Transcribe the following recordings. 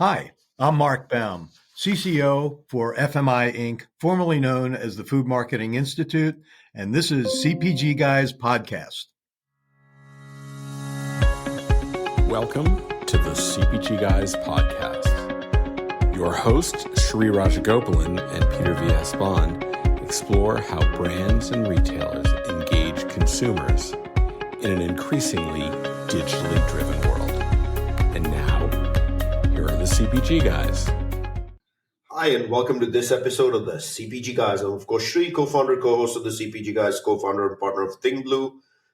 Hi, I'm Mark Baum, CCO for FMI Inc., formerly known as the Food Marketing Institute, and this is CPGGUYS podcast. Welcome to the CPGGUYS podcast. Your hosts, Shri Rajagopalan and Peter V.S. Bond, explore how brands and retailers engage consumers in an increasingly digitally driven world. And now, here are the CPG guys. Hi, and welcome to this episode of the CPG Guys. I'm, of course, Shri, co-founder, co-host of the CPG Guys, co-founder and partner of ThinkBlue.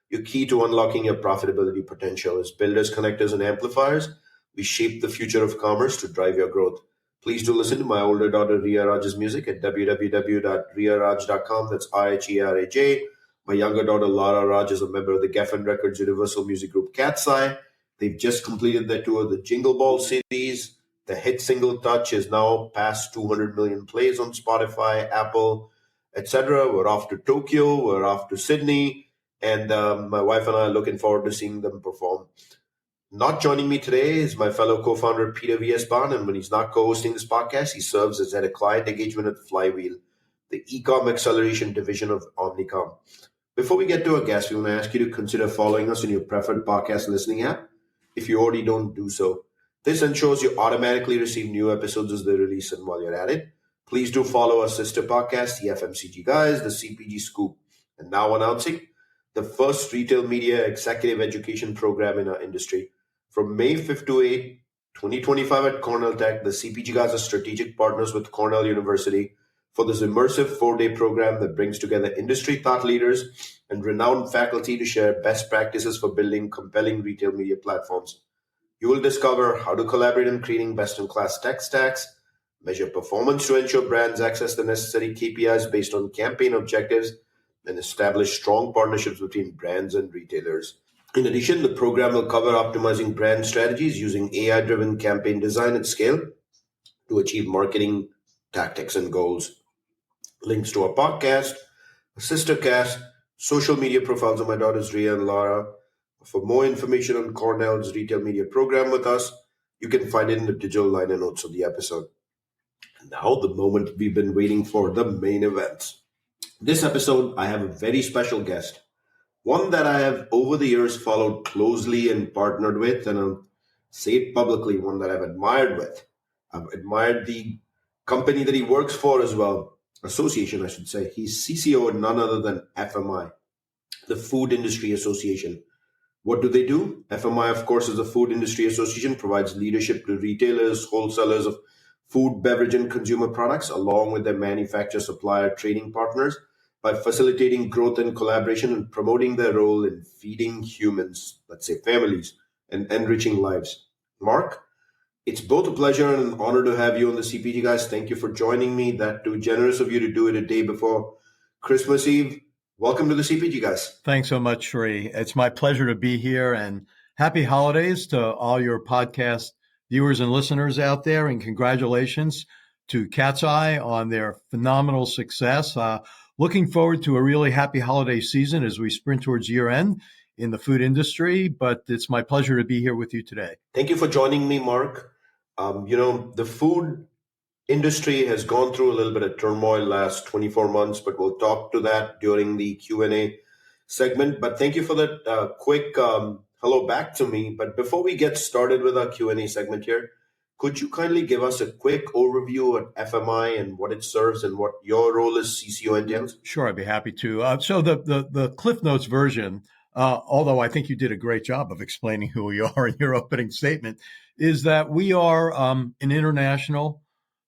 Your key to unlocking your profitability potential is builders, connectors, and amplifiers. We shape the future of commerce to drive your growth. Please do listen to my older daughter, Ria Raj's music at www.riaraj.com. That's Riheraj. My younger daughter, Lara Raj, is a member of the Geffen Records Universal Music Group Cat's Eye. They've just completed their tour of the Jingle Ball series. The hit single Touch is now past 200 million plays on Spotify, Apple, etc. We're off to Tokyo. We're off to Sydney. And my wife and I are looking forward to seeing them perform. Not joining me today is my fellow co-founder, Peter V.S. Bond. And when he's not co-hosting this podcast, he serves as head of client engagement at Flywheel, the e-com acceleration division of Omnicom. Before we get to our guest, we want to ask you to consider following us in your preferred podcast listening app if you already don't do so. This ensures you automatically receive new episodes as they release, and while you're at it, please do follow our sister podcast, the FMCG Guys, the CPG Scoop. And now announcing the first retail media executive education program in our industry. From May 5th to 8th, 2025 at Cornell Tech, the CPG Guys are strategic partners with Cornell University for this immersive 4-day program that brings together industry thought leaders and renowned faculty to share best practices for building compelling retail media platforms. You will discover how to collaborate in creating best-in-class tech stacks, measure performance to ensure brands access the necessary KPIs based on campaign objectives, and establish strong partnerships between brands and retailers. In addition, the program will cover optimizing brand strategies using AI-driven campaign design at scale to achieve marketing tactics and goals. Links to our podcast, a sister cast, social media profiles of my daughters Ria and Lara. For more information on Cornell's retail media program with us, you can find it in the digital liner notes of the episode. Now, the moment we've been waiting for, the main event. This episode, I have a very special guest, one that I have over the years followed closely and partnered with, and I'll say it publicly, one that I've admired with. I've admired the company that he works for as well, association, I should say. He's CCO at none other than FMI, the Food Industry Association. What do they do? FMI, of course, is a food industry association, provides leadership to retailers, wholesalers of food, beverage, and consumer products, along with their manufacturer, supplier, trading partners, by facilitating growth and collaboration and promoting their role in feeding humans, let's say families, and enriching lives. Mark, it's both a pleasure and an honor to have you on the CPG Guys. Thank you for joining me. That too generous of you to do it a day before Christmas Eve. Welcome to the CPG Guys. Thanks so much, Shri. It's my pleasure to be here, and happy holidays to all your podcast viewers and listeners out there, and congratulations to Cat's Eye on their phenomenal success. Looking forward to a really happy holiday season as we sprint towards year end in the food industry, but it's my pleasure to be here with you today. Thank you for joining me, Mark. The food industry has gone through a little bit of turmoil last 24 months, but we'll talk to that during the Q&A segment. But thank you for that quick hello back to me. But before we get started with our Q&A segment here, could you kindly give us a quick overview at FMI and what it serves and what your role as CCO entails? Sure, I'd be happy to. So the Cliff Notes version, although I think you did a great job of explaining who we are in your opening statement, is that we are an international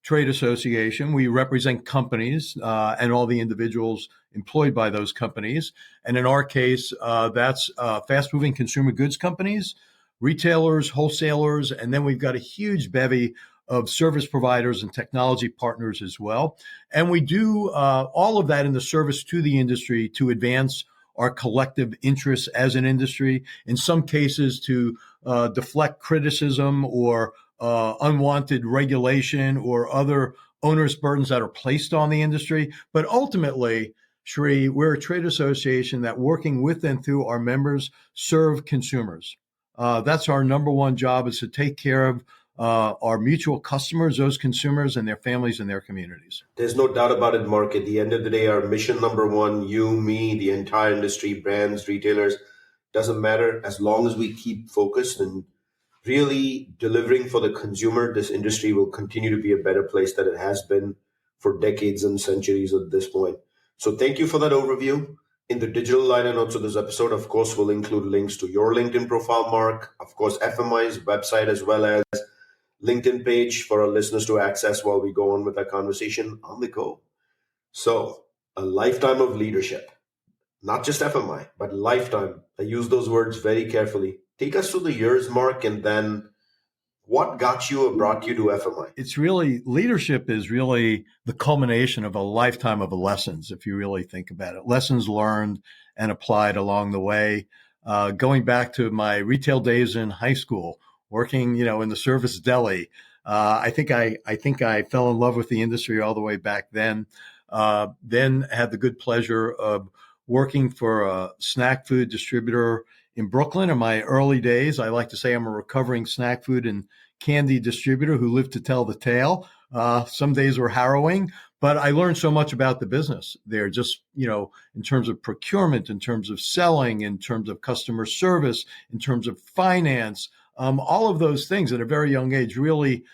trade association. We represent companies and all the individuals employed by those companies. And in our case, that's fast-moving consumer goods companies, retailers, wholesalers, and then we've got a huge bevy of service providers and technology partners as well. And we do all of that in the service to the industry to advance our collective interests as an industry, in some cases to deflect criticism or unwanted regulation or other onerous burdens that are placed on the industry. But ultimately, Shri, we're a trade association that, working with and through our members, serve consumers. That's our number one job, is to take care of our mutual customers, those consumers and their families and their communities. There's no doubt about it, Mark. At the end of the day, our mission number one, you, me, the entire industry, brands, retailers, doesn't matter. As long as we keep focused and really delivering for the consumer, this industry will continue to be a better place than it has been for decades and centuries at this point. So thank you for that overview. In the digital liner notes of this episode, of course, we'll include links to your LinkedIn profile, Mark, of course, FMI's website, as well as LinkedIn page for our listeners to access while we go on with our conversation on the go. So, a lifetime of leadership, not just FMI, but lifetime. I use those words very carefully. Take us through the years, Mark, and then what got you or brought you to FMI? It's really, leadership is really the culmination of a lifetime of lessons, if you really think about it. Lessons learned and applied along the way. Going back to my retail days in high school, working, in the service deli. I think I fell in love with the industry all the way back then. Then had the good pleasure of working for a snack food distributor in Brooklyn in my early days. I like to say I'm a recovering snack food and candy distributor who lived to tell the tale. Some days were harrowing, but I learned so much about the business there, just, in terms of procurement, in terms of selling, in terms of customer service, in terms of finance. All of those things at a very young age really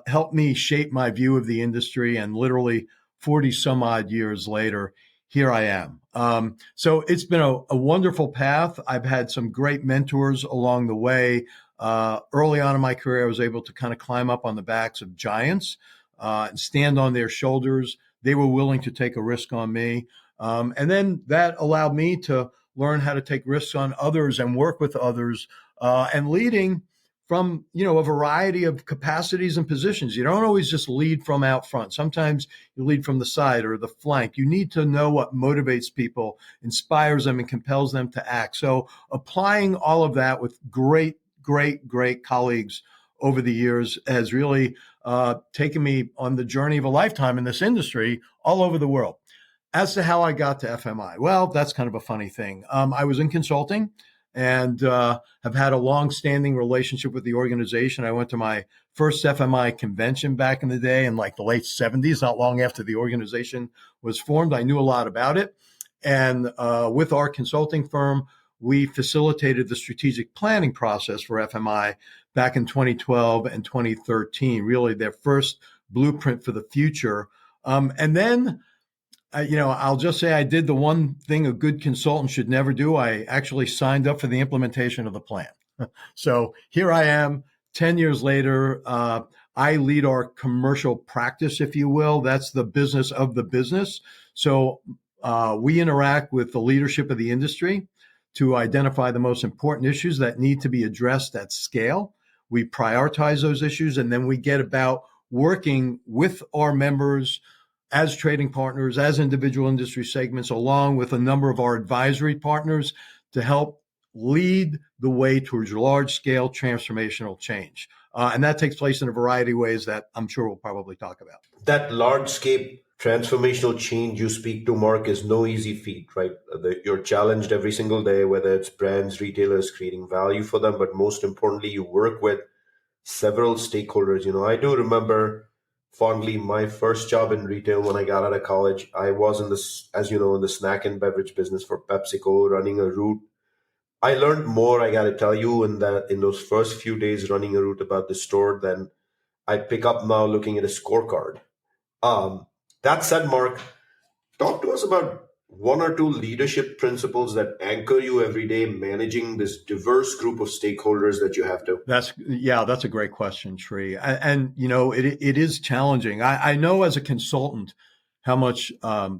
helped me shape my view of the industry. And literally 40 some odd years later, here I am. So it's been a wonderful path. I've had some great mentors along the way. Early on in my career, I was able to kind of climb up on the backs of giants and stand on their shoulders. They were willing to take a risk on me. And then that allowed me to learn how to take risks on others and work with others and leading from, a variety of capacities and positions. You don't always just lead from out front. Sometimes you lead from the side or the flank. You need to know what motivates people, inspires them, and compels them to act. So applying all of that with great colleagues over the years has really taken me on the journey of a lifetime in this industry all over the world. As to how I got to FMI, well, that's kind of a funny thing. I was in consulting and have had a long-standing relationship with the organization. I went to my first FMI convention back in the day in like the late 70s, not long after the organization was formed. I knew a lot about it. And with our consulting firm, we facilitated the strategic planning process for FMI back in 2012 and 2013, really their first blueprint for the future. And then I'll just say I did the one thing a good consultant should never do. I actually signed up for the implementation of the plan. So here I am 10 years later. I lead our commercial practice, if you will. That's the business of the business. So we interact with the leadership of the industry to identify the most important issues that need to be addressed at scale. We prioritize those issues, and then we get about working with our members as trading partners, as individual industry segments, along with a number of our advisory partners to help lead the way towards large-scale transformational change. And that takes place in a variety of ways that I'm sure we'll probably talk about. That large-scale transformational change you speak to, Mark, is no easy feat, right? You're challenged every single day, whether it's brands, retailers, creating value for them, but most importantly, you work with several stakeholders. I do remember fondly my first job in retail when I got out of college. I was in this, as you know, in the snack and beverage business for PepsiCo, running a route. I learned more, I got to tell you, in those first few days running a route about the store than I pick up now looking at a scorecard. That said, Mark, talk to us about one or two leadership principles that anchor you every day managing this diverse group of stakeholders that you have to. That's a great question, Sri. And it is challenging. I know as a consultant how much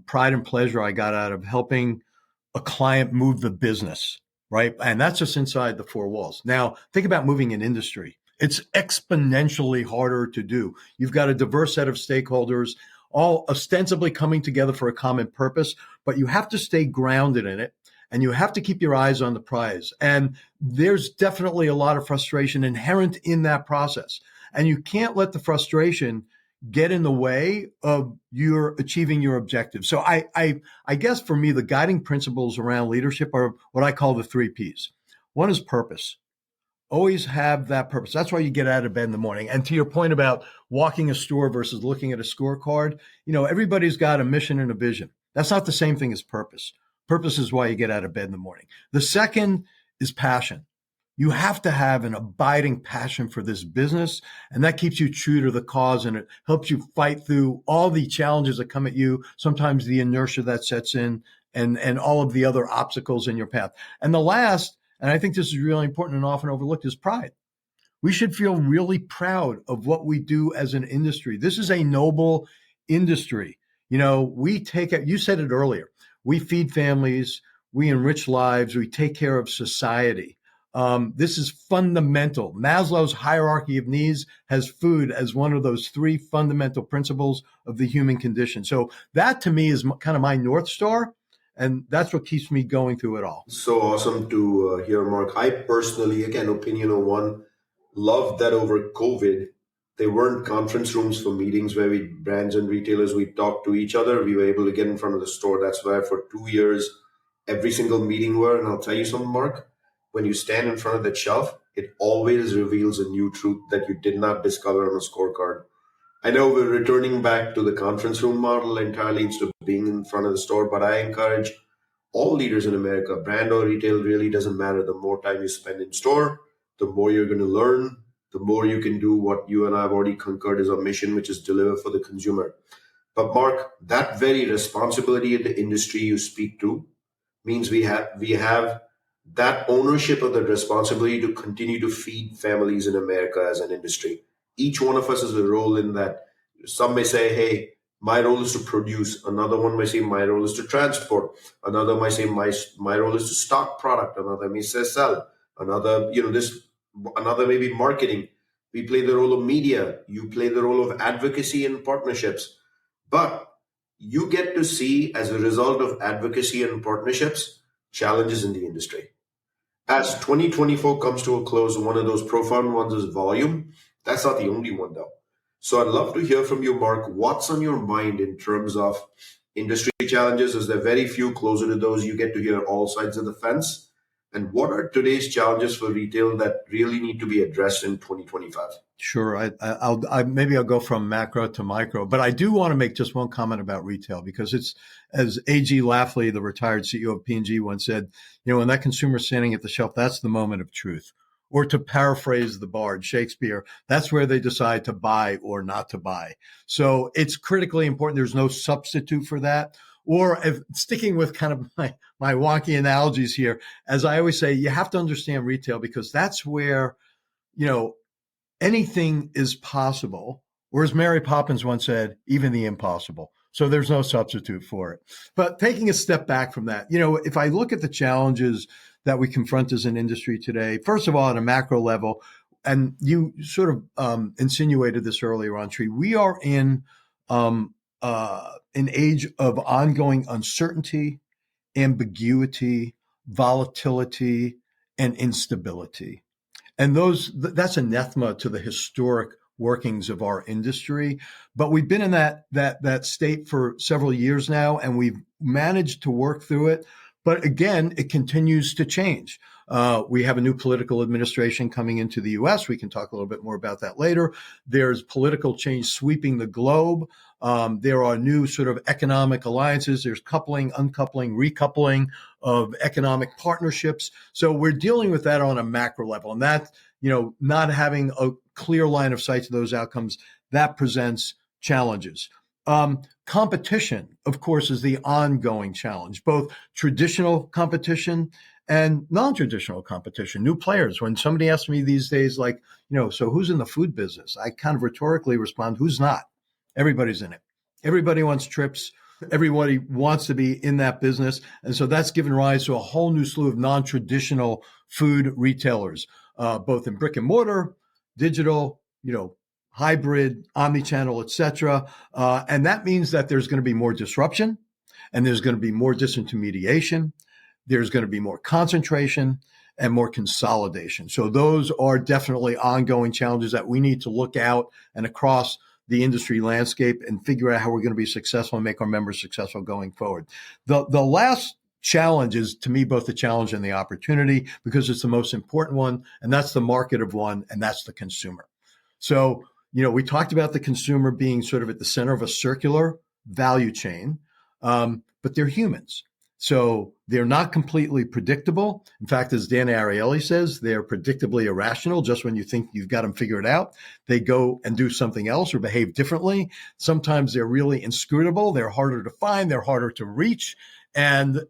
pride and pleasure I got out of helping a client move the business, right? And that's just inside the four walls. Now, think about moving an industry. It's exponentially harder to do. You've got a diverse set of stakeholders, all ostensibly coming together for a common purpose, but you have to stay grounded in it and you have to keep your eyes on the prize. And there's definitely a lot of frustration inherent in that process. And you can't let the frustration get in the way of your achieving your objectives. So I guess for me, the guiding principles around leadership are what I call the 3 Ps. One is purpose. Always have that purpose. That's why you get out of bed in the morning. And to your point about walking a store versus looking at a scorecard, everybody's got a mission and a vision. That's not the same thing as purpose. Purpose is why you get out of bed in the morning. The second is passion. You have to have an abiding passion for this business, and that keeps you true to the cause, and it helps you fight through all the challenges that come at you, sometimes the inertia that sets in, and all of the other obstacles in your path. And the last, and I think this is really important and often overlooked, is pride. We should feel really proud of what we do as an industry. This is a noble industry. We take it, you said it earlier, we feed families, we enrich lives, we take care of society. This is fundamental. Maslow's hierarchy of needs has food as one of those three fundamental principles of the human condition. So that to me is kind of my North Star. And that's what keeps me going through it all. So awesome to hear, Mark. I personally, again, opinion on one, loved that over COVID, there weren't conference rooms for meetings where brands and retailers, we talked to each other. We were able to get in front of the store. That's why for 2 years, every single meeting were. And I'll tell you something, Mark, when you stand in front of that shelf, it always reveals a new truth that you did not discover on a scorecard. I know we're returning back to the conference room model entirely instead of being in front of the store, but I encourage all leaders in America, brand or retail, really doesn't matter. The more time you spend in store, the more you're going to learn, the more you can do what you and I have already concurred is our mission, which is deliver for the consumer. But Mark, that very responsibility in the industry you speak to means we have that ownership of the responsibility to continue to feed families in America as an industry. Each one of us has a role in that. Some may say, hey, my role is to produce. Another one may say, my role is to transport. Another might say, my role is to stock product. Another may say, sell. Another may be marketing. We play the role of media. You play the role of advocacy and partnerships. But you get to see, as a result of advocacy and partnerships, challenges in the industry. As 2024 comes to a close, one of those profound ones is volume. That's not the only one, though. So I'd love to hear from you, Mark. What's on your mind in terms of industry challenges? Is there very few closer to those? You get to hear all sides of the fence. And what are today's challenges for retail that really need to be addressed in 2025? Sure. Maybe I'll go from macro to micro, but I do want to make just one comment about retail, because it's, as A.G. Lafley, the retired CEO of P&G, once said, when that consumer's standing at the shelf, that's the moment of truth. Or to paraphrase the bard, Shakespeare, that's where they decide to buy or not to buy. So it's critically important. There's no substitute for that. Or sticking with kind of my wonky analogies here, as I always say, you have to understand retail, because that's where, anything is possible. Or as Mary Poppins once said, even the impossible. So there's no substitute for it. But taking a step back from that, if I look at the challenges that we confront as an industry today, first of all, at a macro level, and you sort of insinuated this earlier on, Tree, we are in an age of ongoing uncertainty, ambiguity, volatility, and instability. And that's anathema to the historic workings of our industry. But we've been in that state for several years now, and we've managed to work through it. But again, it continues to change. We have a new political administration coming into the U.S. We can talk a little bit more about that later. There's political change sweeping the globe. There are new sort of economic alliances. There's coupling, uncoupling, recoupling of economic partnerships. So we're dealing with that on a macro level. And that, not having a clear line of sight to those outcomes, that presents challenges. Competition, of course, is the ongoing challenge, both traditional competition and non-traditional competition, new players. When somebody asks me these days, like, so who's in the food business? I kind of rhetorically respond, who's not? Everybody's in it. Everybody wants trips. Everybody wants to be in that business. And so that's given rise to a whole new slew of non-traditional food retailers, both in brick and mortar, digital, hybrid, omnichannel, et cetera. And that means that there's going to be more disruption, and there's going to be more disintermediation. There's going to be more concentration and more consolidation. So those are definitely ongoing challenges that we need to look out and across the industry landscape and figure out how we're going to be successful and make our members successful going forward. The last challenge is, to me, both the challenge and the opportunity, because it's the most important one, and that's the market of one, and that's the consumer. So, we talked about the consumer being sort of at the center of a circular value chain, but they're humans. So they're not completely predictable. In fact, as Dan Ariely says, they're predictably irrational. Just when you think you've got them figured out, they go and do something else or behave differently. Sometimes they're really inscrutable. They're harder to find. They're harder to reach. And,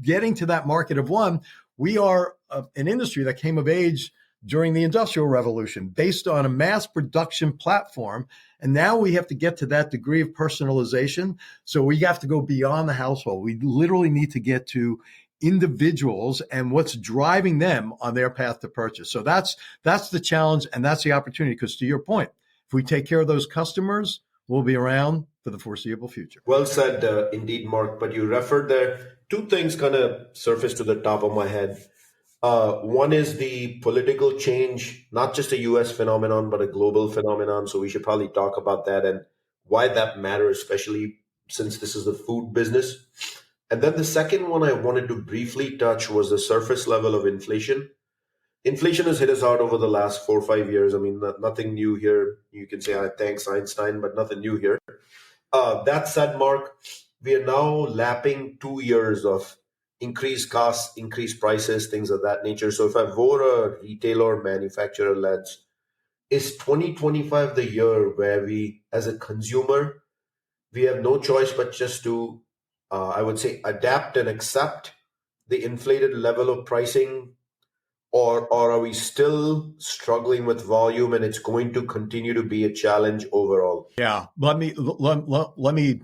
getting to that market of one, we are an industry that came of age during the Industrial Revolution based on a mass production platform. And now we have to get to that degree of personalization. So we have to go beyond the household. We literally need to get to individuals and what's driving them on their path to purchase. So that's the challenge, and that's the opportunity, because to your point, if we take care of those customers, we'll be around for the foreseeable future. Well said, indeed, Mark. But you referred there, two things kind of surfaced to the top of my head. One is the political change, not just a US phenomenon, but a global phenomenon. So we should probably talk about that and why that matters, especially since this is the food business. And then the second one I wanted to briefly touch was the surface level of inflation. Inflation has hit us hard over the last 4 or 5 years. I mean, nothing new here. You can say, thanks, Einstein, but nothing new here. That said, Mark, we are now lapping 2 years of increased costs, increased prices, things of that nature. So if I wore a retailer manufacturer lens, is 2025 the year where we, as a consumer, we have no choice but just to, I would say, adapt and accept the inflated level of pricing? Or are we still struggling with volume and it's going to continue to be a challenge overall? Yeah, let me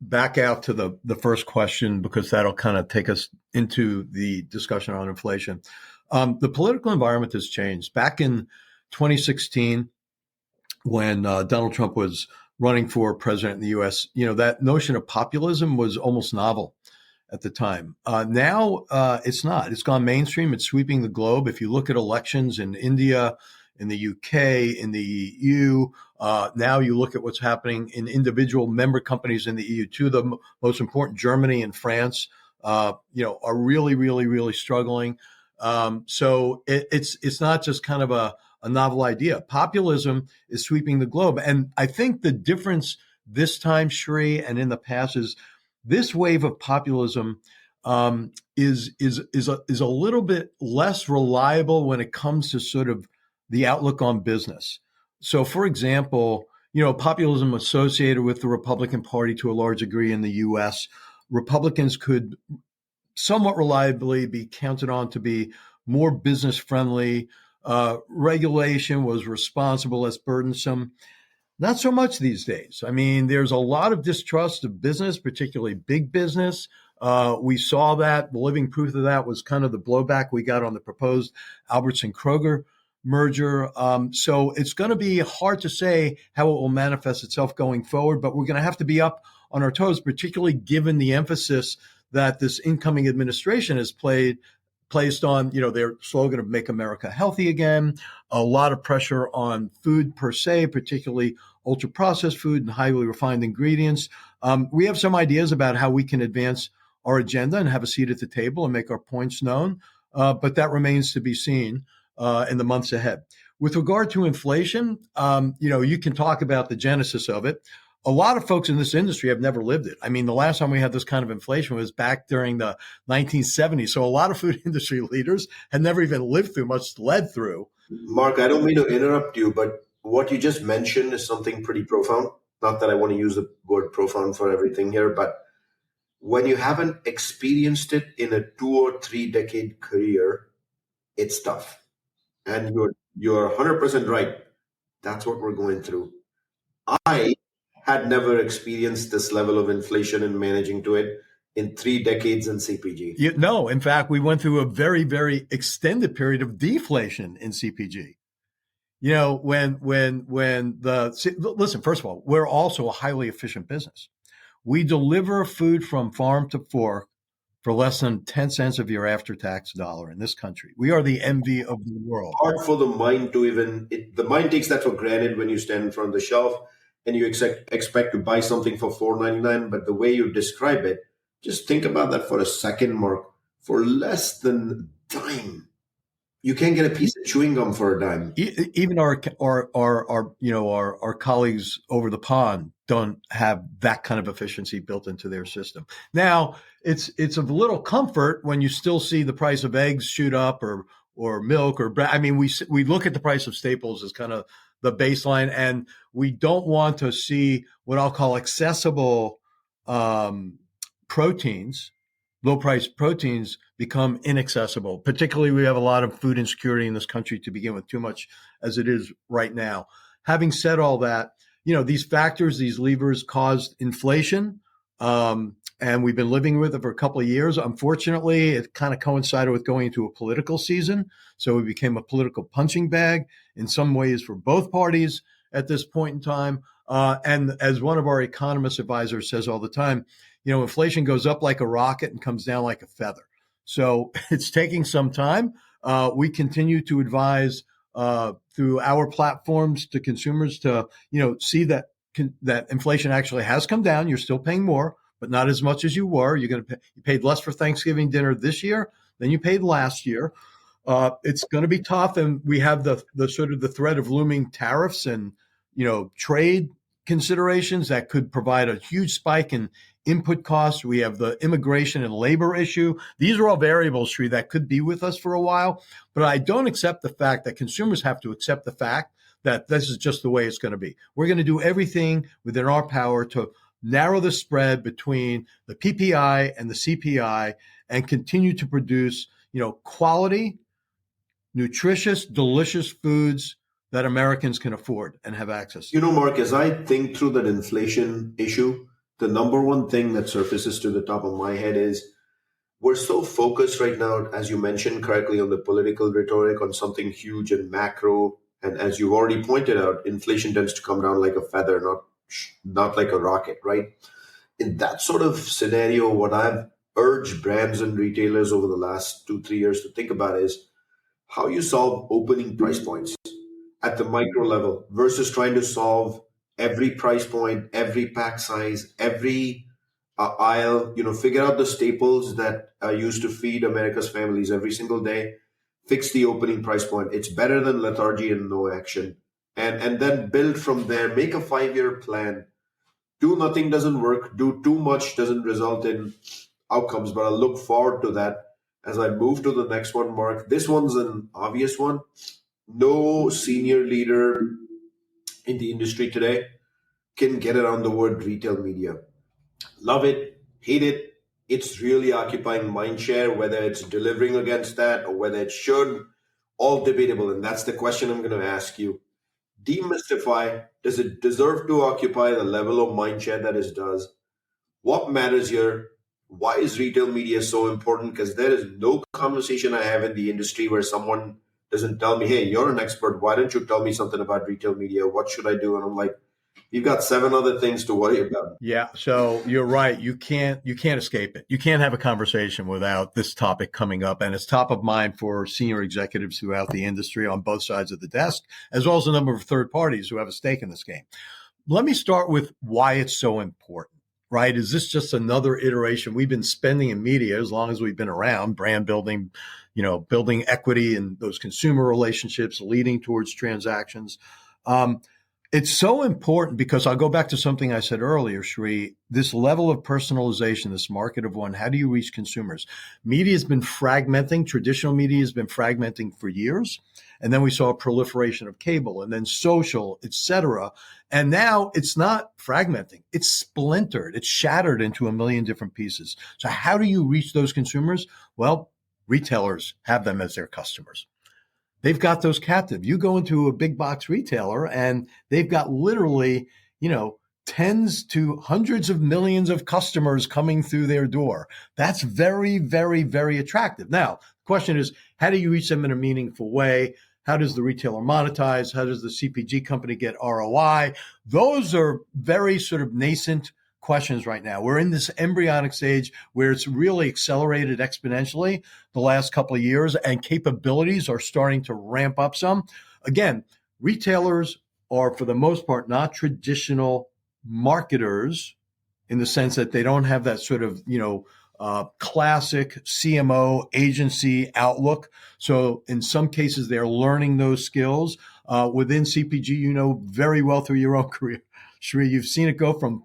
back out to the first question, because that'll kind of take us into the discussion on inflation. The political environment has changed. Back in 2016, when Donald Trump was running for president in the U.S., that notion of populism was almost novel at the time. Now it's not. It's gone mainstream. It's sweeping the globe. If you look at elections in India, in the UK, in the EU, now you look at what's happening in individual member companies in the EU. Two of the most important, Germany and France, are really, really, really struggling. So it's not just kind of a novel idea. Populism is sweeping the globe. And I think the difference this time, Shri, and in the past is this wave of populism is a little bit less reliable when it comes to sort of the outlook on business. So, for example, populism associated with the Republican Party to a large degree in the U.S., Republicans could somewhat reliably be counted on to be more business friendly. Regulation was responsible, less burdensome. Not so much these days. I mean, there's a lot of distrust of business, particularly big business. We saw that. The living proof of that was kind of the blowback we got on the proposed Albertson-Kroger merger. So it's going to be hard to say how it will manifest itself going forward, but we're going to have to be up on our toes, particularly given the emphasis that this incoming administration has placed on, their slogan of Make America Healthy Again, a lot of pressure on food per se, particularly ultra-processed food and highly refined ingredients. We have some ideas about how we can advance our agenda and have a seat at the table and make our points known, but that remains to be seen in the months ahead. With regard to inflation, you can talk about the genesis of it. A lot of folks in this industry have never lived it. I mean, the last time we had this kind of inflation was back during the 1970s. So a lot of food industry leaders had never even lived through, much led through. Mark, I don't mean to interrupt you, but what you just mentioned is something pretty profound. Not that I want to use the word profound for everything here, but when you haven't experienced it in a 2 or 3 decade career, it's tough. And you're 100% right. That's what we're going through. I had never experienced this level of inflation and managing to it in 3 decades in CPG. No, in fact, we went through a very, very extended period of deflation in CPG. Listen, first of all, we're also a highly efficient business. We deliver food from farm to fork for less than 10 cents of your after-tax dollar in this country. We are the envy of the world. Hard for the mind to the mind takes that for granted when you stand in front of the shelf and you expect to buy something for $4.99, but the way you describe it, Just think about that for a second, Mark. For less than a dime, you can't get a piece of chewing gum for a dime. Even our colleagues over the pond don't have that kind of efficiency built into their system. Now, it's of little comfort when you still see the price of eggs shoot up or milk or bread. I mean, we look at the price of staples as kind of the baseline, and we don't want to see what I'll call accessible proteins, low-priced proteins become inaccessible. Particularly, we have a lot of food insecurity in this country to begin with, too much as it is right now. Having said all that, these factors, these levers caused inflation, and we've been living with it for a couple of years. Unfortunately, it kind of coincided with going into a political season, so we became a political punching bag in some ways for both parties at this point in time. And as one of our economist advisors says all the time, inflation goes up like a rocket and comes down like a feather. So it's taking some time. We continue to advise through our platforms to consumers to, see that inflation actually has come down. You're still paying more, but not as much as you were. You paid less for Thanksgiving dinner this year than you paid last year. It's going to be tough, and we have the sort of the threat of looming tariffs and trade considerations that could provide a huge spike in input costs. We have the immigration and labor issue. These are all variables, Sri, that could be with us for a while. But I don't accept the fact that consumers have to accept the fact that this is just the way it's going to be. We're going to do everything within our power to narrow the spread between the PPI and the CPI and continue to produce, quality, nutritious, delicious foods that Americans can afford and have access to. Mark, as I think through that inflation issue, the number one thing that surfaces to the top of my head is we're so focused right now, as you mentioned correctly, on the political rhetoric, on something huge and macro. And as you've already pointed out, inflation tends to come down like a feather, not like a rocket, right? In that sort of scenario, what I've urged brands and retailers over the last 2-3 years to think about is how you solve opening price points at the micro level versus trying to solve every price point, every pack size, every aisle, figure out the staples that used to feed America's families every single day, fix the opening price point. It's better than lethargy and no action. And then build from there, make a 5-year plan. Do nothing doesn't work. Do too much doesn't result in outcomes. But I look forward to that as I move to the next one, Mark. This one's an obvious one. No senior leader in the industry today can get around the word retail media. Love it, hate it. It's really occupying mindshare, whether it's delivering against that or whether it should, all debatable. And that's the question I'm going to ask you. Demystify, does it deserve to occupy the level of mindshare that it does? What matters here? Why is retail media so important? Because there is no conversation I have in the industry where someone doesn't tell me, hey, you're an expert. Why don't you tell me something about retail media? What should I do? And I'm like, you've got 7 other things to worry about. Yeah, so you're right. You can't escape it. You can't have a conversation without this topic coming up, and it's top of mind for senior executives throughout the industry on both sides of the desk, as well as a number of third parties who have a stake in this game. Let me start with why it's so important, right? Is this just another iteration? We've been spending in media as long as we've been around, brand building, building equity in those consumer relationships, leading towards transactions. It's so important because I'll go back to something I said earlier, Sri, this level of personalization, this market of one, how do you reach consumers? Media has been fragmenting. Traditional media has been fragmenting for years. And then we saw a proliferation of cable and then social, et cetera. And now it's not fragmenting. It's splintered. It's shattered into a million different pieces. So how do you reach those consumers? Well, retailers have them as their customers. They've got those captive. You go into a big box retailer and they've got literally, tens to hundreds of millions of customers coming through their door. That's very, very, very attractive. Now, the question is, how do you reach them in a meaningful way? How does the retailer monetize? How does the CPG company get ROI? Those are very sort of nascent questions right now. We're in this embryonic stage where it's really accelerated exponentially the last couple of years, and capabilities are starting to ramp up some. Again, retailers are, for the most part, not traditional marketers in the sense that they don't have that sort of, classic CMO agency outlook. So in some cases, they're learning those skills. Within CPG, you know very well through your own career, Shri, you've seen it go from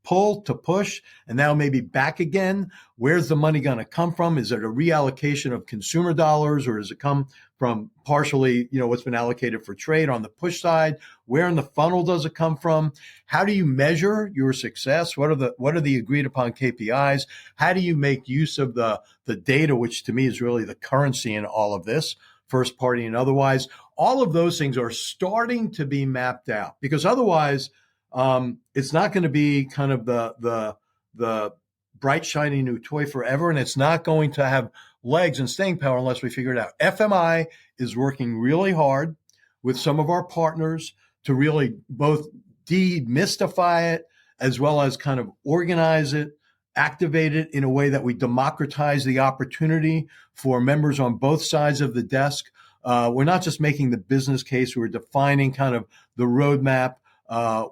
pull to push and now maybe back again. Where's the money going to come from? Is it a reallocation of consumer dollars, or does it come from partially, what's been allocated for trade on the push side? Where in the funnel does it come from? How do you measure your success? What are the agreed upon KPIs? How do you make use of the data, which to me is really the currency in all of this, first party and otherwise? All of those things are starting to be mapped out, because otherwise, it's not going to be kind of the bright, shiny new toy forever, and it's not going to have legs and staying power unless we figure it out. FMI is working really hard with some of our partners to really both demystify it as well as kind of organize it, activate it in a way that we democratize the opportunity for members on both sides of the desk. We're not just making the business case, we're defining kind of the roadmap.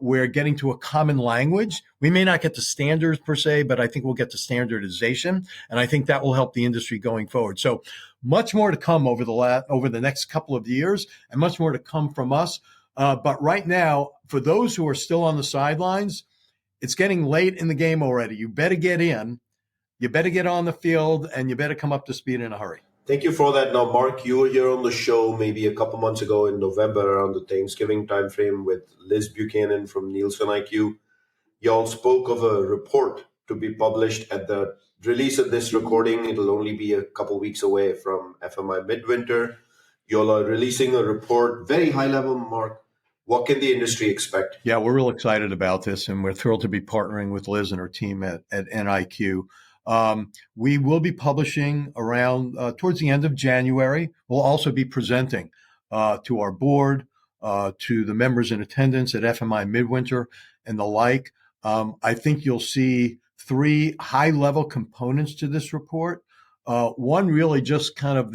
We're getting to a common language. We may not get to standards per se, but I think we'll get to standardization. And I think that will help the industry going forward. So much more to come over the next couple of years, and much more to come from us. But right now, for those who are still on the sidelines, it's getting late in the game already. You better get in, you better get on the field, and you better come up to speed in a hurry. Thank you for that. Now, Mark, you were here on the show maybe a couple months ago in November around the Thanksgiving timeframe with Liz Buchanan from Nielsen IQ. Y'all spoke of a report to be published at the release of this recording. It'll only be a couple weeks away from FMI Midwinter. Y'all are releasing a report, very high level, Mark. What can the industry expect? Yeah, we're real excited about this, and we're thrilled to be partnering with Liz and her team at NIQ. We will be publishing around towards the end of January. We'll also be presenting to our board, to the members in attendance at FMI Midwinter and the like. I think you'll see three high-level components to this report. One, really just kind of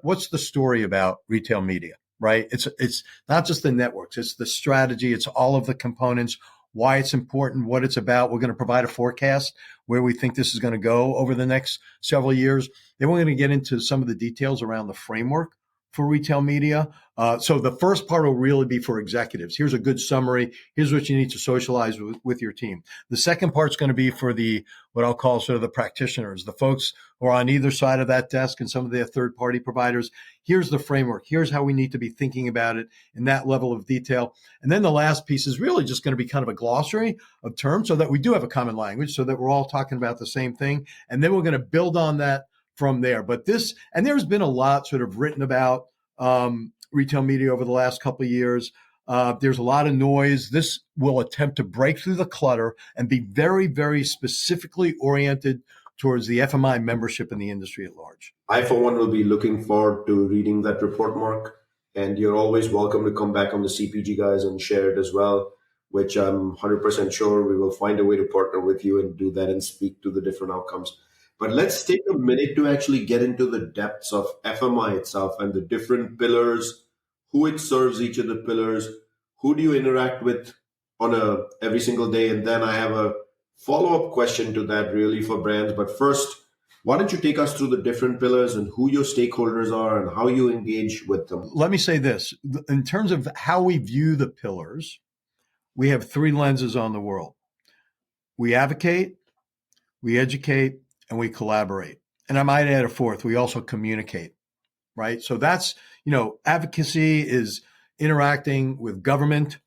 what's the story about retail media, right? It's not just the networks, it's the strategy, it's all of the components, why it's important, what it's about. We're going to provide a forecast where we think this is going to go over the next several years. Then we're going to get into some of the details around the framework for retail media. So the first part will really be for executives. Here's a good summary. Here's what you need to socialize with your team. The second part's going to be for what I'll call sort of the practitioners, the folks who are on either side of that desk and some of their third-party providers. Here's the framework. Here's how we need to be thinking about it in that level of detail. And then the last piece is really just going to be kind of a glossary of terms so that we do have a common language, so that we're all talking about the same thing. And then we're going to build on that from there. But there's been a lot sort of written about retail media over the last couple of years. There's a lot of noise. This will attempt to break through the clutter and be very, very specifically oriented towards the FMI membership and the industry at large. I, for one, will be looking forward to reading that report, Mark. And you're always welcome to come back on the CPG Guys and share it as well, which I'm 100% sure we will find a way to partner with you and do that and speak to the different outcomes. But let's take a minute to actually get into the depths of FMI itself and the different pillars, who it serves, each of the pillars, who do you interact with on every single day? And then I have a follow-up question to that really for brands. But first, why don't you take us through the different pillars and who your stakeholders are and how you engage with them? Let me say this. In terms of how we view the pillars, we have three lenses on the world. We advocate, we educate, and we collaborate. And I might add a fourth, we also communicate, right? So that's, advocacy is interacting with government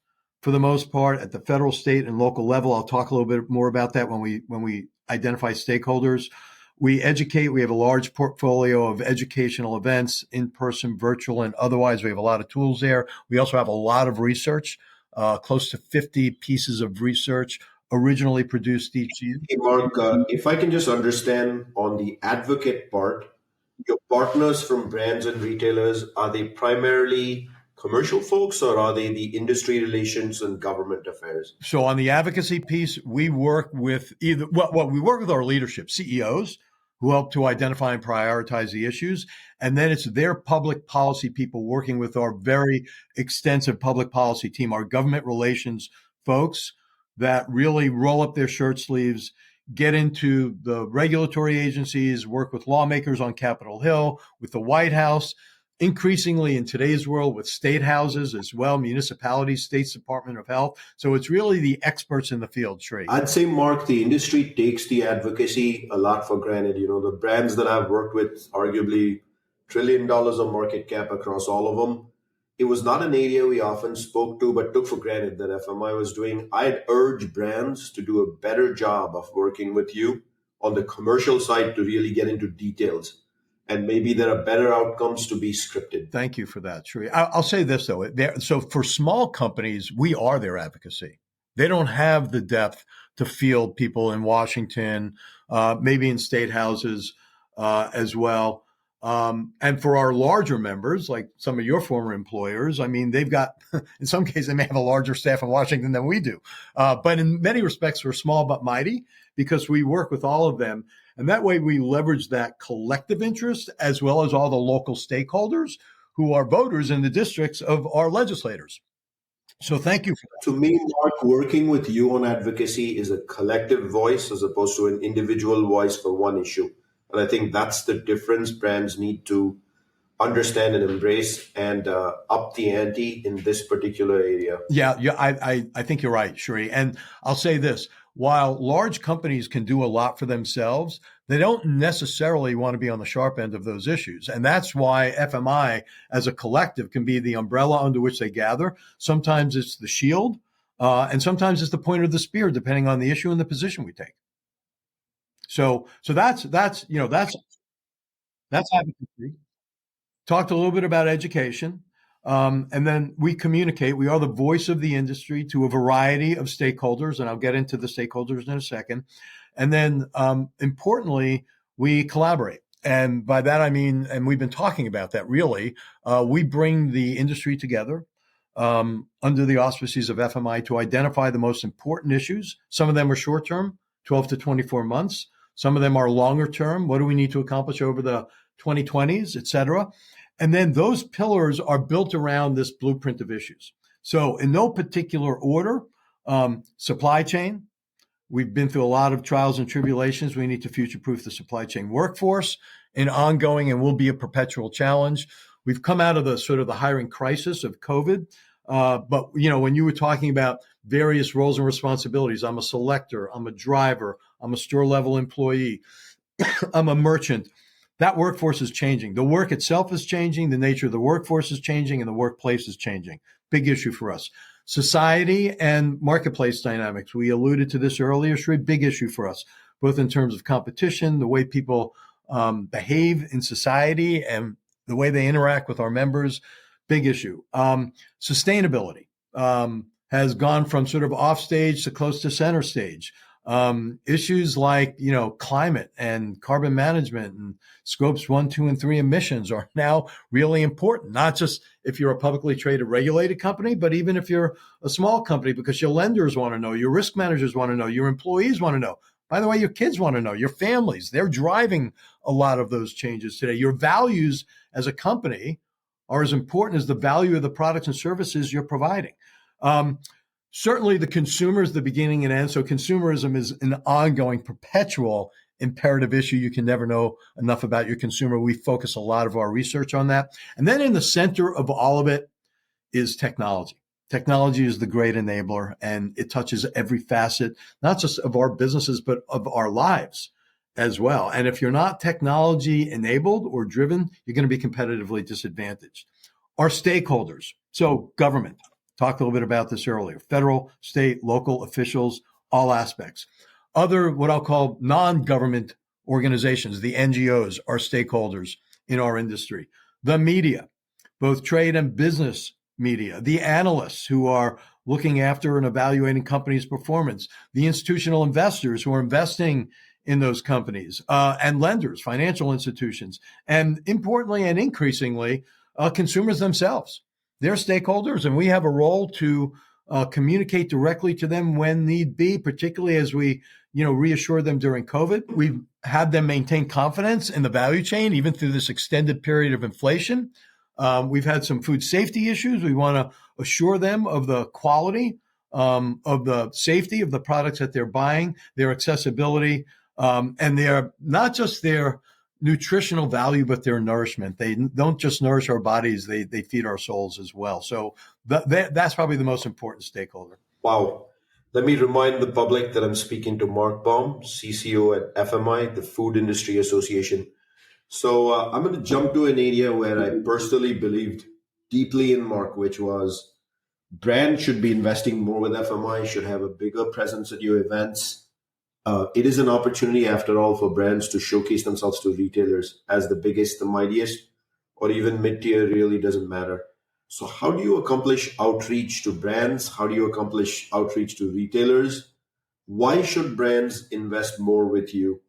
for the most part at the federal, state, and local level. I'll talk a little bit more about that when we identify stakeholders. We educate. We have a large portfolio of educational events, in-person, virtual, and otherwise. We have a lot of tools there. We also have a lot of research, close to 50 pieces of research originally produced each year. Hey, Mark, if I can just understand on the advocate part, your partners from brands and retailers, are they primarily commercial folks or are they the industry relations and government affairs? So on the advocacy piece, we work with we work with our leadership, CEOs, who help to identify and prioritize the issues. And then it's their public policy people working with our very extensive public policy team, our government relations folks, that really roll up their shirt sleeves, get into the regulatory agencies, work with lawmakers on Capitol Hill, with the White House, increasingly in today's world with state houses as well, municipalities, State's Department of Health. So it's really the experts in the field, Sri. I'd say, Mark, the industry takes the advocacy a lot for granted. The brands that I've worked with, arguably $1 trillion of market cap across all of them, it was not an area we often spoke to, but took for granted that FMI was doing. I'd urge brands to do a better job of working with you on the commercial side to really get into details. And maybe there are better outcomes to be scripted. Thank you for that, Sri. I'll say this, though. So for small companies, we are their advocacy. They don't have the depth to field people in Washington, maybe in state houses as well. And for our larger members, like some of your former employers, I mean, they've got, in some cases, they may have a larger staff in Washington than we do. But in many respects, we're small but mighty because we work with all of them. And that way we leverage that collective interest as well as all the local stakeholders who are voters in the districts of our legislators. So thank you for that. To me, Mark, working with you on advocacy is a collective voice as opposed to an individual voice for one issue. And I think that's the difference brands need to understand and embrace and up the ante in this particular area. Yeah, I think you're right, Sri. And I'll say this. While large companies can do a lot for themselves, they don't necessarily want to be on the sharp end of those issues. And that's why FMI as a collective can be the umbrella under which they gather. Sometimes it's the shield, and sometimes it's the point of the spear, depending on the issue and the position we take. So that's advocacy. Talked a little bit about education. And then we communicate. We are the voice of the industry to a variety of stakeholders, and I'll get into the stakeholders in a second. And then, importantly, we collaborate. And by that, I mean, and we've been talking about that really, we bring the industry together under the auspices of FMI to identify the most important issues. Some of them are short-term, 12 to 24 months. Some of them are longer term. What do we need to accomplish over the 2020s, et cetera? And then those pillars are built around this blueprint of issues. So in no particular order, supply chain. We've been through a lot of trials and tribulations. We need to future-proof the supply chain workforce, an ongoing and will be a perpetual challenge. We've come out of the sort of the hiring crisis of COVID. But, when you were talking about various roles and responsibilities, I'm a selector, I'm a driver, I'm a store-level employee, I'm a merchant. That workforce is changing. The work itself is changing. The nature of the workforce is changing, and the workplace is changing. Big issue for us. Society and marketplace dynamics. We alluded to this earlier, Sri. Big issue for us, both in terms of competition, the way people behave in society, and the way they interact with our members. Big issue. Sustainability has gone from sort of off stage to close to center stage. Issues like, climate and carbon management and scopes 1, 2, and 3 emissions are now really important, not just if you're a publicly traded regulated company, but even if you're a small company, because your lenders want to know, your risk managers want to know, your employees want to know. By the way, your kids want to know, your families, they're driving a lot of those changes today. Your values as a company are as important as the value of the products and services you're providing. Certainly the consumer is the beginning and end. So consumerism is an ongoing, perpetual, imperative issue. You can never know enough about your consumer. We focus a lot of our research on that. And then in the center of all of it is technology. Technology is the great enabler, and it touches every facet, not just of our businesses, but of our lives as well. And if you're not technology enabled or driven, you're going to be competitively disadvantaged. Our stakeholders, so government. Talked a little bit about this earlier. Federal, state, local officials, all aspects. Other, what I'll call non-government organizations, the NGOs, are stakeholders in our industry. The media, both trade and business media. The analysts who are looking after and evaluating companies' performance. The institutional investors who are investing in those companies. And lenders, financial institutions. And importantly and increasingly, consumers themselves. They're stakeholders, and we have a role to communicate directly to them when need be, particularly as we, reassure them during COVID. We've had them maintain confidence in the value chain, even through this extended period of inflation. We've had some food safety issues. We want to assure them of the quality of the safety of the products that they're buying, their accessibility, and their not just their nutritional value, but their nourishment. They don't just nourish our bodies; they feed our souls as well. So that's probably the most important stakeholder. Wow. Let me remind the public that I'm speaking to Mark Baum, CCO at FMI, the Food Industry Association. So I'm going to jump to an area where I personally believed deeply in, Mark, which was brand should be investing more with FMI, should have a bigger presence at your events. It is an opportunity, after all, for brands to showcase themselves to retailers as the biggest, the mightiest, or even mid-tier, really doesn't matter. So how do you accomplish outreach to brands? How do you accomplish outreach to retailers? Why should brands invest more with you?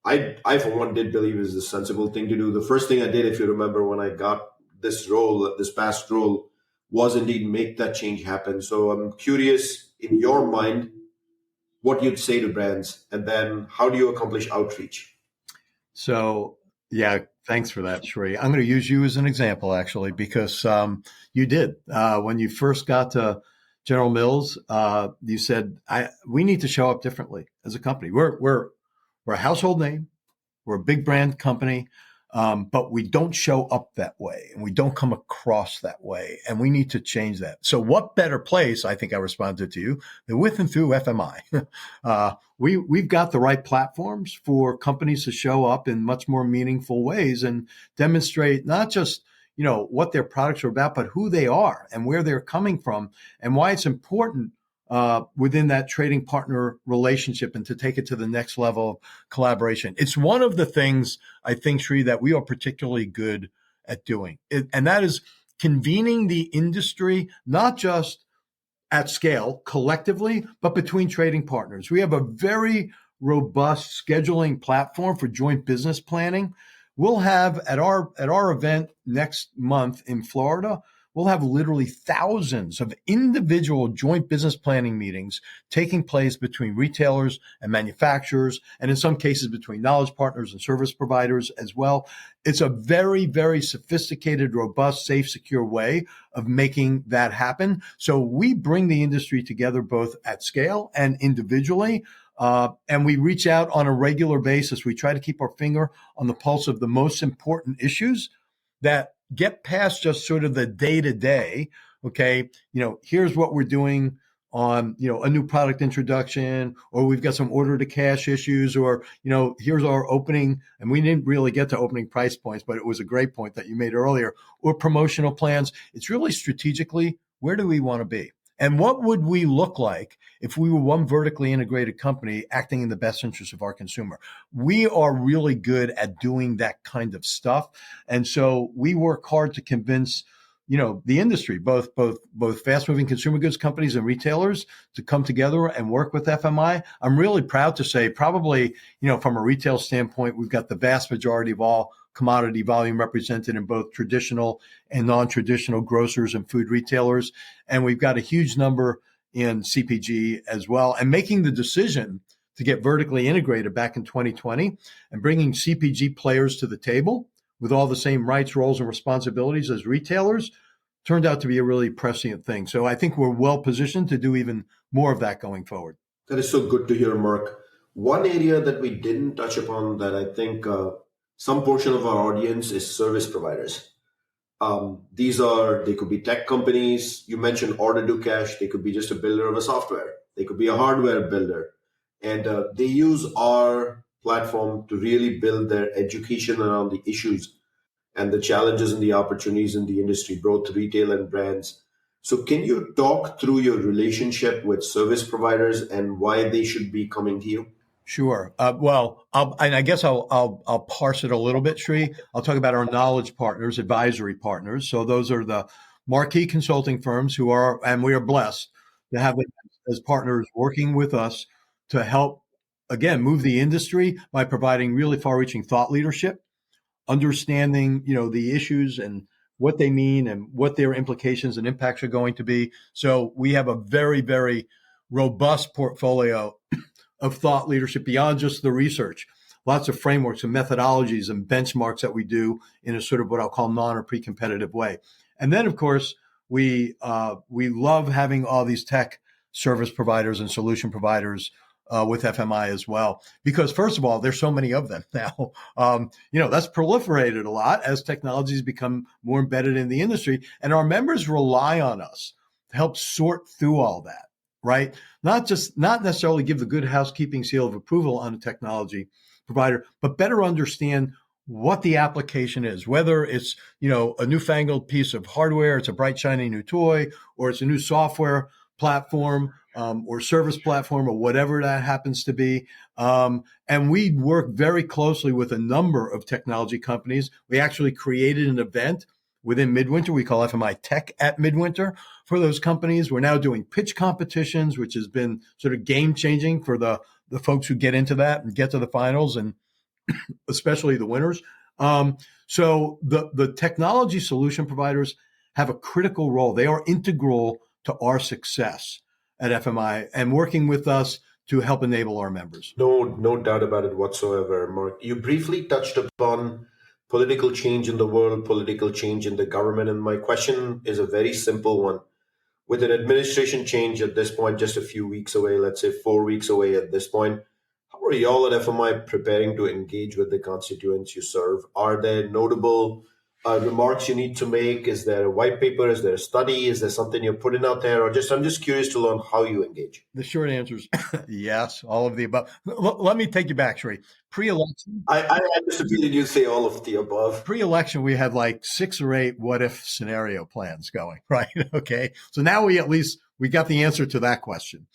I for one, did believe is the sensible thing to do. The first thing I did, if you remember, when I got this role, this past role, was indeed make that change happen. So I'm curious, in your mind, what you'd say to brands, and then how do you accomplish outreach? So, yeah, thanks for that, Sri. I'm going to use you as an example, actually, because you did. When you first got to General Mills, you said, we need to show up differently as a company. We're a household name. We're a big brand company, but we don't show up that way and we don't come across that way. And we need to change that. So what better place, I think I responded to you, than with and through FMI. We've got the right platforms for companies to show up in much more meaningful ways and demonstrate not just what their products are about, but who they are and where they're coming from and why it's important within that trading partner relationship and to take it to the next level of collaboration. It's one of the things I think, Sri, that we are particularly good at doing. And that is convening the industry, not just at scale collectively, but between trading partners. We have a very robust scheduling platform for joint business planning. We'll have at our event next month in Florida, we'll have literally thousands of individual joint business planning meetings taking place between retailers and manufacturers, and in some cases between knowledge partners and service providers as well. It's a very, very sophisticated, robust, safe, secure way of making that happen. So we bring the industry together both at scale and individually. And we reach out on a regular basis. We try to keep our finger on the pulse of the most important issues that get past just sort of the day to day. Okay. Here's what we're doing on, a new product introduction, or we've got some order to cash issues, or, here's our opening. And we didn't really get to opening price points, but it was a great point that you made earlier, or promotional plans. It's really strategically, where do we want to be? And what would we look like if we were one vertically integrated company acting in the best interest of our consumer? We are really good at doing that kind of stuff. And so we work hard to convince, the industry, both fast moving consumer goods companies and retailers to come together and work with FMI. I'm really proud to say probably, from a retail standpoint, we've got the vast majority of all commodity volume represented in both traditional and non-traditional grocers and food retailers. And we've got a huge number in CPG as well. And making the decision to get vertically integrated back in 2020 and bringing CPG players to the table with all the same rights, roles, and responsibilities as retailers turned out to be a really prescient thing. So I think we're well positioned to do even more of that going forward. That is so good to hear, Mark. One area that we didn't touch upon that I think some portion of our audience is service providers. They could be tech companies. You mentioned order to cash. They could be just a builder of a software. They could be a hardware builder. And they use our platform to really build their education around the issues and the challenges and the opportunities in the industry, both retail and brands. So can you talk through your relationship with service providers and why they should be coming to you? Sure. I guess I'll parse it a little bit, Sri. I'll talk about our knowledge partners, advisory partners. So those are the marquee consulting firms and we are blessed to have them as partners working with us to help, again, move the industry by providing really far-reaching thought leadership, understanding, the issues and what they mean and what their implications and impacts are going to be. So we have a very, very robust portfolio of thought leadership beyond just the research. Lots of frameworks and methodologies and benchmarks that we do in a sort of what I'll call non or pre-competitive way. And then, of course, we love having all these tech service providers and solution providers with FMI as well. Because first of all, there's so many of them now. That's proliferated a lot as technologies become more embedded in the industry, and our members rely on us to help sort through all that, right? Not necessarily give the good housekeeping seal of approval on a technology provider, but better understand what the application is, whether it's, a newfangled piece of hardware, it's a bright, shiny new toy, or it's a new software platform or service platform, or whatever that happens to be. And we work very closely with a number of technology companies. We actually created an event within Midwinter. We call FMI Tech at Midwinter for those companies. We're now doing pitch competitions, which has been sort of game changing for the folks who get into that and get to the finals, and especially the winners. So the technology solution providers have a critical role. They are integral to our success at FMI and working with us to help enable our members. No doubt about it whatsoever, Mark. You briefly touched upon political change in the world, political change in the government, and my question is a very simple one. With an administration change at this point, just a few weeks away, let's say 4 weeks away at this point, how are y'all at FMI preparing to engage with the constituents you serve? Are there notable remarks you need to make? Is there a white paper? Is there a study? Is there something you're putting out there? I'm just curious to learn how you engage. The short answer is yes, all of the above. Let me take you back, Sri. Pre-election. I just feel you say all of the above. Pre-election, we had like 6 or 8 what-if scenario plans going, right? Okay. So now we got the answer to that question.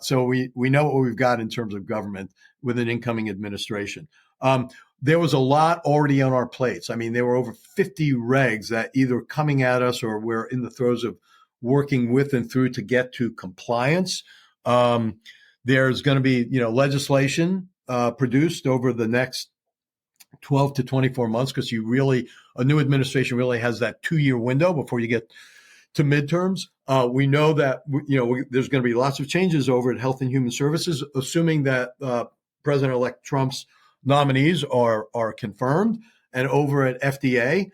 So we know what we've got in terms of government with an incoming administration. There was a lot already on our plates. I mean, there were over 50 regs that either coming at us or we're in the throes of working with and through to get to compliance. There's going to be, legislation produced over the next 12 to 24 months because a new administration really has that 2-year window before you get to midterms. We know that, there's going to be lots of changes over at Health and Human Services, assuming that President-elect Trump's nominees are confirmed. And over at FDA,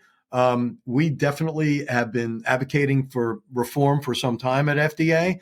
we definitely have been advocating for reform for some time at FDA.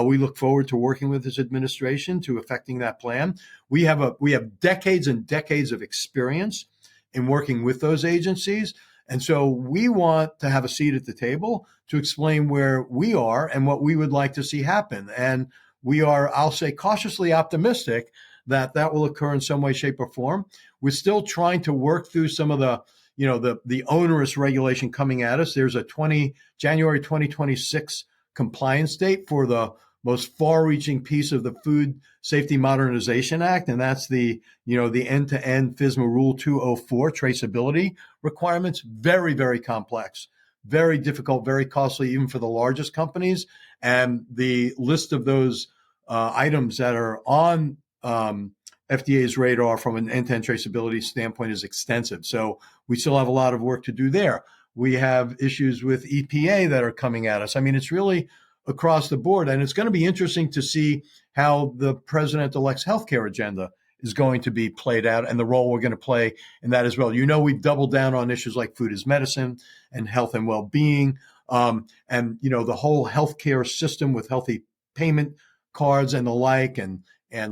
We look forward to working with this administration to effecting that plan. We have decades and decades of experience in working with those agencies. And so we want to have a seat at the table to explain where we are and what we would like to see happen. And we are, I'll say, cautiously optimistic that will occur in some way, shape, or form. We're still trying to work through some of the onerous regulation coming at us. There's a January 2026 compliance date for the most far-reaching piece of the Food Safety Modernization Act, and that's the end-to-end FSMA Rule 204 traceability requirements. Very, very complex, very difficult, very costly, even for the largest companies. And the list of those items that are on FDA's radar from an end-to-end traceability standpoint is extensive. So we still have a lot of work to do there. We have issues with EPA that are coming at us. I mean, it's really across the board. And it's going to be interesting to see how the president-elect's healthcare agenda is going to be played out and the role we're going to play in that as well. We've doubled down on issues like food as medicine and health and well-being. And, the whole healthcare system with healthy payment cards and the like, and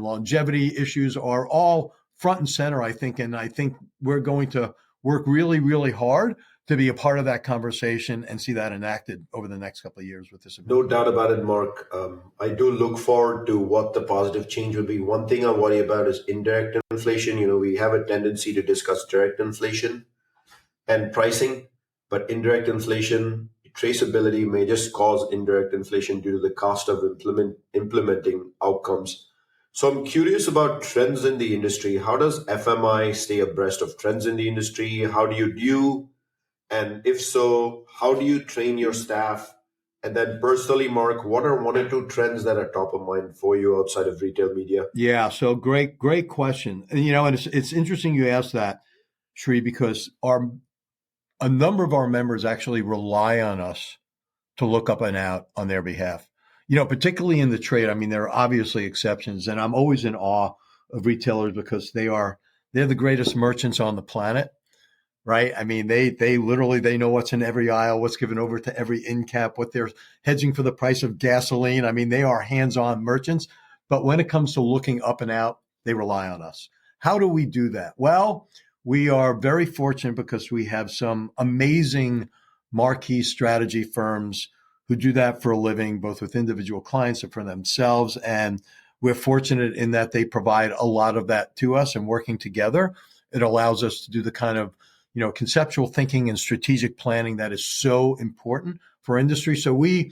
longevity issues are all front and center, I think. And I think we're going to work really, really hard to be a part of that conversation and see that enacted over the next couple of years with this. No doubt about it, Mark. I do look forward to what the positive change will be. One thing I worry about is indirect inflation. We have a tendency to discuss direct inflation and pricing, but indirect inflation, traceability may just cause indirect inflation due to the cost of implementing outcomes. So I'm curious about trends in the industry. How does FMI stay abreast of trends in the industry? How do you do? And if so, how do you train your staff? And then personally, Mark, what are 1 or 2 trends that are top of mind for you outside of retail media? Yeah, so great question. And, and it's interesting you asked that, Sri, because a number of our members actually rely on us to look up and out on their behalf. Particularly in the trade. I mean, there are obviously exceptions, and I'm always in awe of retailers because they're the greatest merchants on the planet. right? I mean, they literally they know what's in every aisle, what's given over to every end cap, what they're hedging for the price of gasoline. I mean, they are hands-on merchants. But when it comes to looking up and out, they rely on us. How do we do that? Well, we are very fortunate because we have some amazing marquee strategy firms who do that for a living, both with individual clients and for themselves. And we're fortunate in that they provide a lot of that to us, and working together, it allows us to do the kind of conceptual thinking and strategic planning that is so important for industry. So we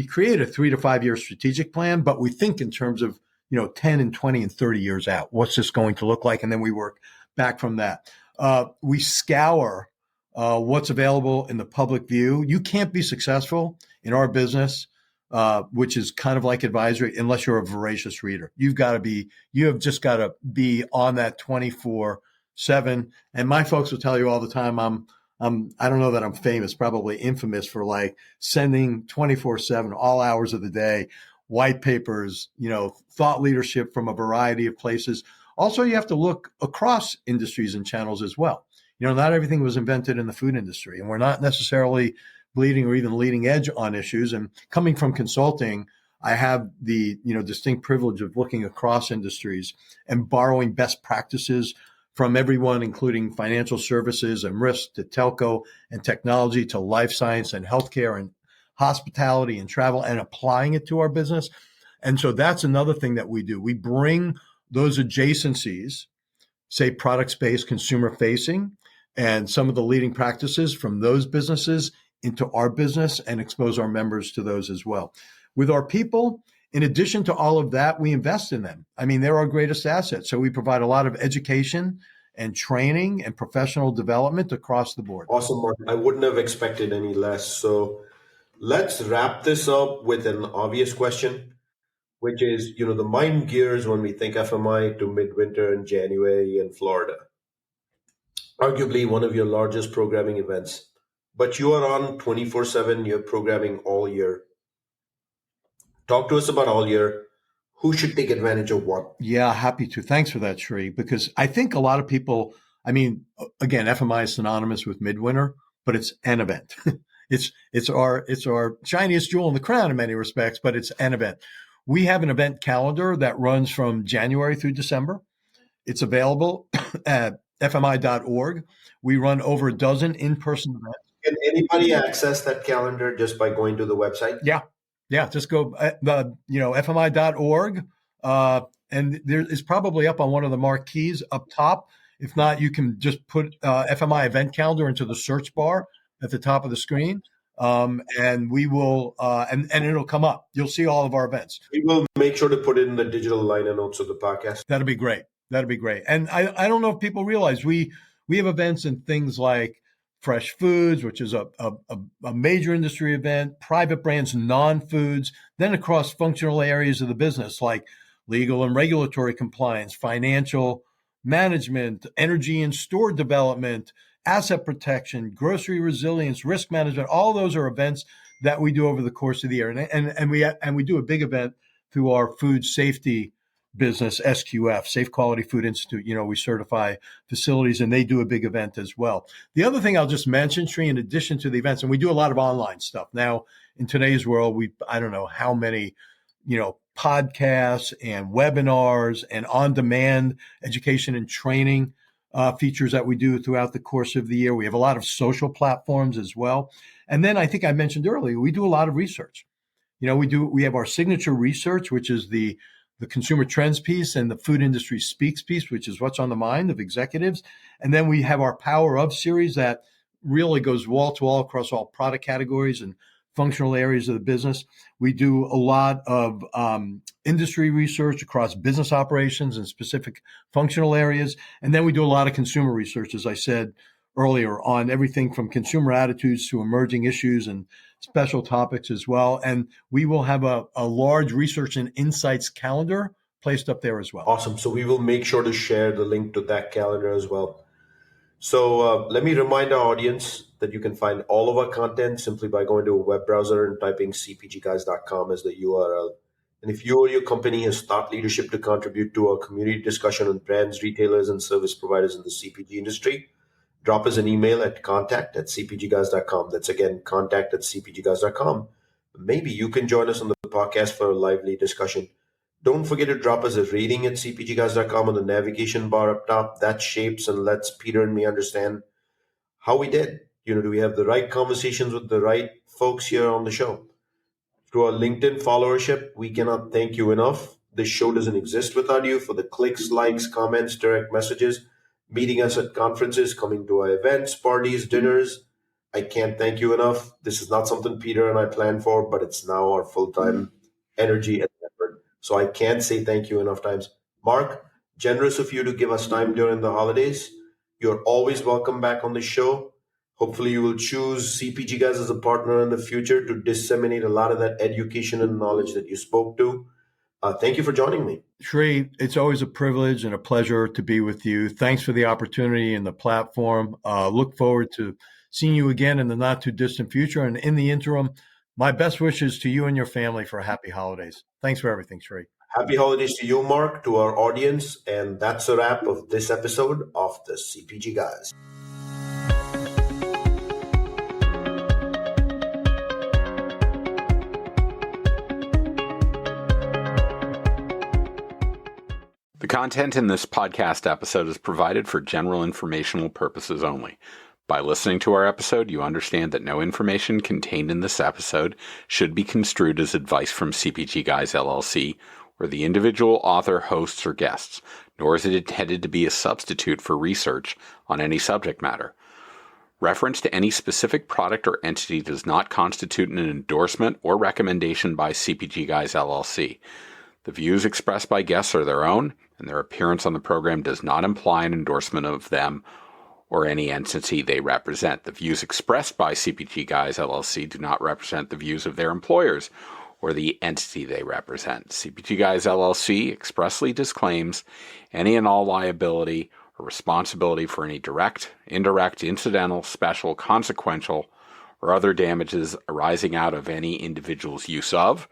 create a 3 to 5 year strategic plan, but we think in terms of 10 and 20 and 30 years out. What's this going to look like? And then we work back from that. We scour what's available in the public view. You can't be successful in our business, which is kind of like advisory, unless you're a voracious reader. You have just got to be on that 24/7. And my folks will tell you all the time, I don't know that I'm famous, probably infamous for like sending 24/7, all hours of the day, white papers, thought leadership from a variety of places. Also, you have to look across industries and channels as well. Not everything was invented in the food industry, and we're not necessarily bleeding or even leading edge on issues. And coming from consulting, I have the distinct privilege of looking across industries and borrowing best practices from everyone, including financial services and risk to telco and technology to life science and healthcare and hospitality and travel, and applying it to our business. And so that's another thing that we do. We bring those adjacencies, say product space, consumer facing, and some of the leading practices from those businesses into our business and expose our members to those as well. With our people, in addition to all of that, we invest in them. I mean, they're our greatest asset. So we provide a lot of education and training and professional development across the board. Awesome, Mark. I wouldn't have expected any less. So let's wrap this up with an obvious question, which is, the mind gears when we think FMI to midwinter in January in Florida. Arguably one of your largest programming events, but you are on 24/7, you're programming all year. Talk to us about all year. Who should take advantage of what? Yeah, happy to. Thanks for that, Shri, because I think a lot of people, again, FMI is synonymous with midwinter, but it's an event. it's our shiniest jewel in the crown in many respects, but it's an event. We have an event calendar that runs from January through December. It's available at FMI.org. We run over a dozen in-person events. Can anybody access that calendar just by going to the website? Yeah. Just go, FMI.org. And it's probably up on one of the marquees up top. If not, you can just put FMI event calendar into the search bar at the top of the screen. And we will, and it'll come up. You'll see all of our events. We will make sure to put it in the digital liner notes of the podcast. That'll be great. And I don't know if people realize we have events in things like fresh foods, which is a major industry event, private brands, non-foods, then across functional areas of the business like legal and regulatory compliance, financial management, energy and store development, asset protection, grocery resilience, risk management. All those are events that we do over the course of the year. And we do a big event through our food safety business, SQF, Safe Quality Food Institute. We certify facilities, and they do a big event as well. The other thing I'll just mention, Shri, in addition to the events, and we do a lot of online stuff. Now, in today's world, I don't know how many, podcasts and webinars and on-demand education and training features that we do throughout the course of the year. We have a lot of social platforms as well. And then I think I mentioned earlier, we do a lot of research. We have our signature research, which is the consumer trends piece, and the food industry speaks piece, which is what's on the mind of executives. And then we have our Power Of series that really goes wall to wall across all product categories and functional areas of the business. We do a lot of industry research across business operations and specific functional areas. And then we do a lot of consumer research, as I said earlier, on everything from consumer attitudes to emerging issues and special topics as well. And we will have a large research and insights calendar placed up there as well. Awesome. So we will make sure to share the link to that calendar as well. So let me remind our audience that you can find all of our content simply by going to a web browser and typing cpgguys.com as the URL. And if you or your company has thought leadership to contribute to our community discussion on brands, retailers, and service providers in the CPG industry, drop us an email at contact@cpgguys.com. That's again, contact@cpgguys.com. Maybe you can join us on the podcast for a lively discussion. Don't forget to drop us a rating at cpgguys.com on the navigation bar up top. That shapes and lets Peter and me understand how we did. Do we have the right conversations with the right folks here on the show? Through our LinkedIn followership, we cannot thank you enough. This show doesn't exist without you. For the clicks, likes, comments, direct messages, meeting us at conferences, coming to our events, parties, dinners, I can't thank you enough. This is not something Peter and I planned for, but it's now our full-time energy and effort. So I can't say thank you enough times. Mark, generous of you to give us time during the holidays. You're always welcome back on the show. Hopefully you will choose CPG Guys as a partner in the future to disseminate a lot of that education and knowledge that you spoke to. Thank you for joining me. Shri, it's always a privilege and a pleasure to be with you. Thanks for the opportunity and the platform. Look forward to seeing you again in the not too distant future. And in the interim, my best wishes to you and your family for happy holidays. Thanks for everything, Shri. Happy holidays to you, Mark, to our audience. And that's a wrap of this episode of the CPG Guys. The content in this podcast episode is provided for general informational purposes only. By listening to our episode, you understand that no information contained in this episode should be construed as advice from CPG Guys LLC or the individual author, hosts, or guests, nor is it intended to be a substitute for research on any subject matter. Reference to any specific product or entity does not constitute an endorsement or recommendation by CPG Guys LLC. The views expressed by guests are their own, and their appearance on the program does not imply an endorsement of them or any entity they represent. The views expressed by CPG Guys LLC do not represent the views of their employers or the entity they represent. CPG Guys LLC expressly disclaims any and all liability or responsibility for any direct, indirect, incidental, special, consequential, or other damages arising out of any individual's use of,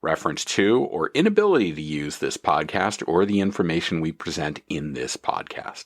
reference to, or inability to use this podcast or the information we present in this podcast.